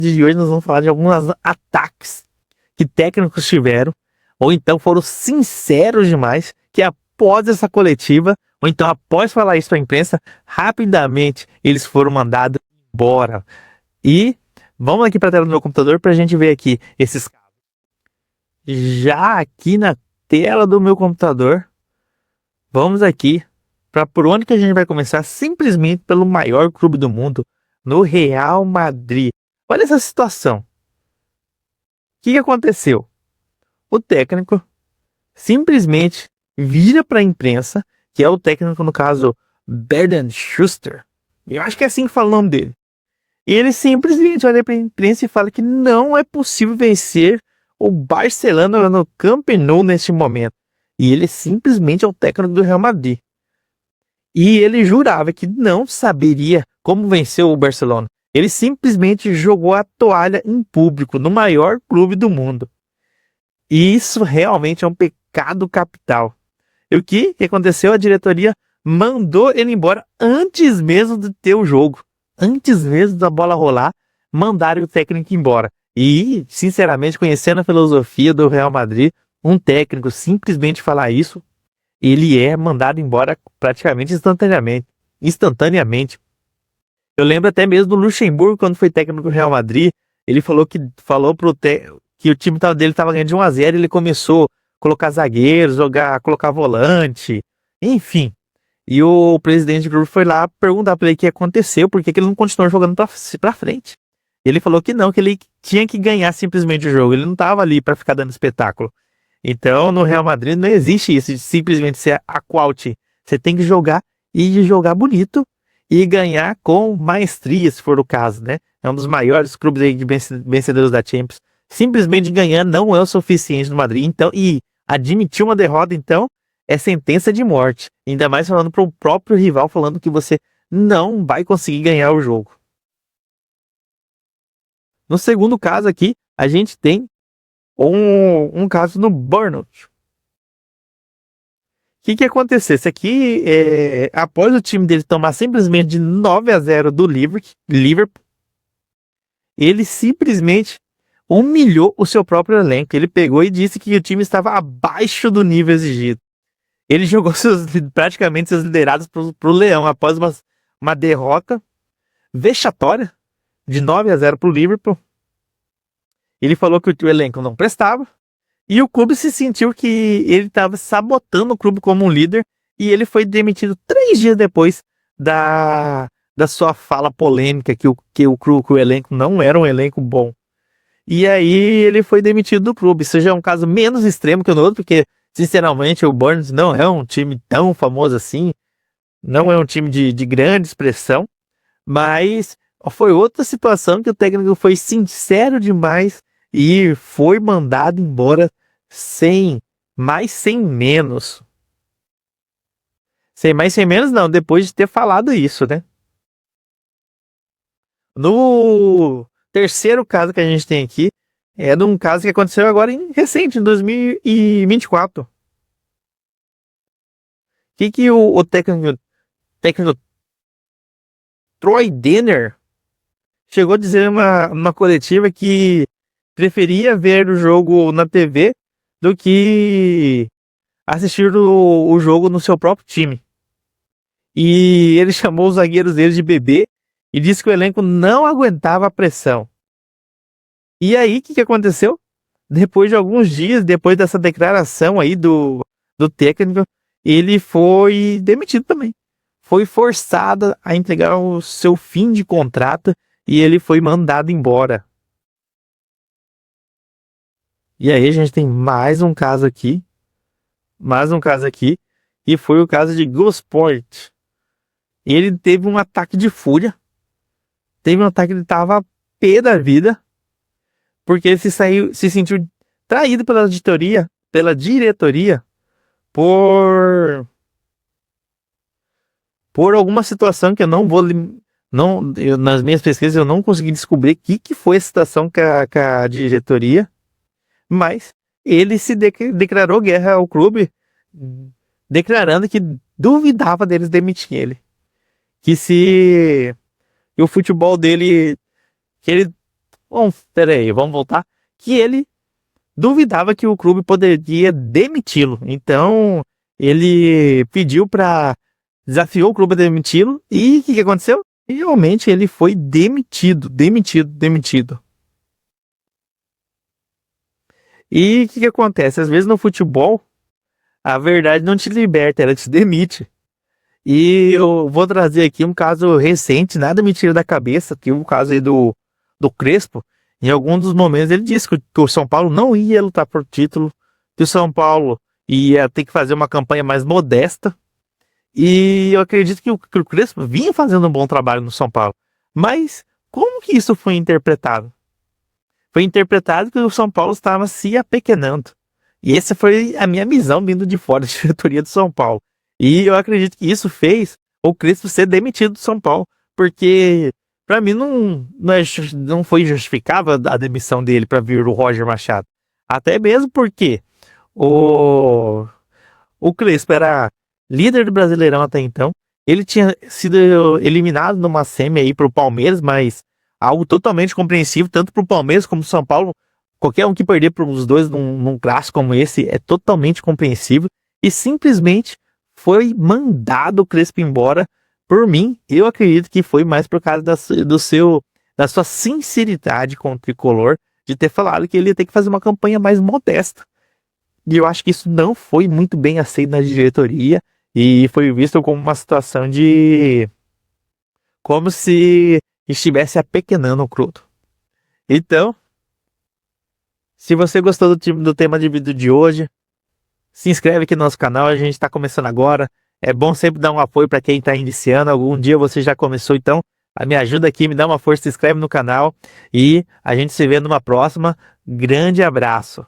de hoje nós vamos falar de alguns ataques que técnicos tiveram, ou então foram sinceros demais, que após essa coletiva, ou então após falar isso para a imprensa, rapidamente eles foram mandados embora. E vamos aqui para a tela do meu computador para a gente ver aqui esses casos. Já aqui na tela do meu computador, vamos aqui para por onde que a gente vai começar, simplesmente pelo maior clube do mundo, no Real Madrid. Olha essa situação. O que aconteceu? O técnico simplesmente vira para a imprensa, que é o técnico, no caso, Bernd Schuster. Eu acho que é assim que fala o nome dele. E ele simplesmente olha para a imprensa e fala que não é possível vencer o Barcelona no Camp Nou neste momento. E ele simplesmente é o técnico do Real Madrid. E ele jurava que não saberia como vencer o Barcelona. Ele simplesmente jogou a toalha em público no maior clube do mundo. E isso realmente é um pecado capital. E o que aconteceu? A diretoria mandou ele embora antes mesmo de ter o jogo. Antes mesmo da bola rolar, mandaram o técnico embora. E, sinceramente, conhecendo a filosofia do Real Madrid, um técnico simplesmente falar isso, ele é mandado embora praticamente instantaneamente. Eu lembro até mesmo do Luxemburgo, quando foi técnico do Real Madrid, ele falou que o time dele estava ganhando de 1-0, ele começou a colocar zagueiros, colocar volante, enfim. E o presidente do clube foi lá perguntar para ele o que aconteceu, por que ele não continuou jogando para frente. Ele falou que não, que ele tinha que ganhar simplesmente o jogo, ele não estava ali para ficar dando espetáculo. Então, no Real Madrid não existe isso de simplesmente ser a quality. Você tem que jogar e jogar bonito e ganhar com maestria, se for o caso, né? É um dos maiores clubes aí de vencedores da Champions. Simplesmente ganhar não é o suficiente no Madrid. Então, e admitir uma derrota, então, é sentença de morte. Ainda mais falando para o próprio rival, falando que você não vai conseguir ganhar o jogo. No segundo caso aqui, a gente tem um caso no Burnout. O que aconteceu? Esse aqui, após o time dele tomar simplesmente de 9-0 do Liverpool, ele simplesmente humilhou o seu próprio elenco. Ele pegou e disse que o time estava abaixo do nível exigido. Ele jogou praticamente seus liderados para o Leão após uma derrota vexatória de 9-0 para o Liverpool. Ele falou que o elenco não prestava. E o clube se sentiu que ele estava sabotando o clube como um líder. E ele foi demitido 3 dias depois da sua fala polêmica que o elenco não era um elenco bom. E aí ele foi demitido do clube. Isso já é um caso menos extremo que o outro, porque, sinceramente, o Burns não é um time tão famoso assim. Não é um time de grande expressão. Mas foi outra situação que o técnico foi sincero demais e foi mandado embora sem mais, sem menos. Sem mais, sem menos não, depois de ter falado isso, né? No terceiro caso que a gente tem aqui, é de um caso que aconteceu agora recente, em 2024. O que o técnico Troy Denner chegou a dizer numa coletiva que preferia ver o jogo na TV do que assistir o jogo no seu próprio time. E ele chamou os zagueiros dele de bebê e disse que o elenco não aguentava a pressão. E aí, o que aconteceu? Depois de alguns dias, depois dessa declaração aí do técnico, ele foi demitido também. Foi forçado a entregar o seu fim de contrato e ele foi mandado embora. E aí a gente tem mais um caso aqui. E foi o caso de Gus Poyet. Ele teve um ataque de fúria. Teve um ataque, ele tava pé da vida. Porque ele se sentiu traído pela diretoria por alguma situação que eu não vou... nas minhas pesquisas eu não consegui descobrir o que foi a situação com a diretoria. Mas ele se declarou guerra ao clube, declarando que duvidava deles demitir ele. Que o futebol dele, que ele Bom, peraí, vamos voltar. Que ele duvidava que o clube poderia demiti-lo. Então, ele pediu para desafiou o clube a demiti-lo e o que aconteceu? E realmente ele foi demitido. E o que acontece? Às vezes no futebol, a verdade não te liberta, ela te demite. E eu vou trazer aqui um caso recente, nada me tira da cabeça, que o caso aí do Crespo. Em algum dos momentos ele disse que o São Paulo não ia lutar por título, que o São Paulo ia ter que fazer uma campanha mais modesta. E eu acredito que o Crespo vinha fazendo um bom trabalho no São Paulo. Mas como que isso foi interpretado? Foi interpretado que o São Paulo estava se apequenando. E essa foi a minha visão vindo de fora da diretoria do São Paulo. E eu acredito que isso fez o Crespo ser demitido do São Paulo. Porque, para mim, não foi justificável a demissão dele para vir o Roger Machado. Até mesmo porque o Crespo era líder do Brasileirão até então. Ele tinha sido eliminado numa semi aí pro Palmeiras, mas algo totalmente compreensível, tanto pro Palmeiras como pro São Paulo. Qualquer um que perder para os dois num clássico como esse é totalmente compreensível. E simplesmente foi mandado o Crespo embora. Por mim, eu acredito que foi mais por causa da sua sinceridade com o tricolor, de ter falado que ele ia ter que fazer uma campanha mais modesta. E eu acho que isso não foi muito bem aceito na diretoria e foi visto como uma situação de como se estivesse apequenando o Crudo. Então, se você gostou do tema de vídeo de hoje, se inscreve aqui no nosso canal, a gente está começando agora. É bom sempre dar um apoio para quem está iniciando. Algum dia você já começou, então me ajuda aqui, me dá uma força, se inscreve no canal e a gente se vê numa próxima. Grande abraço!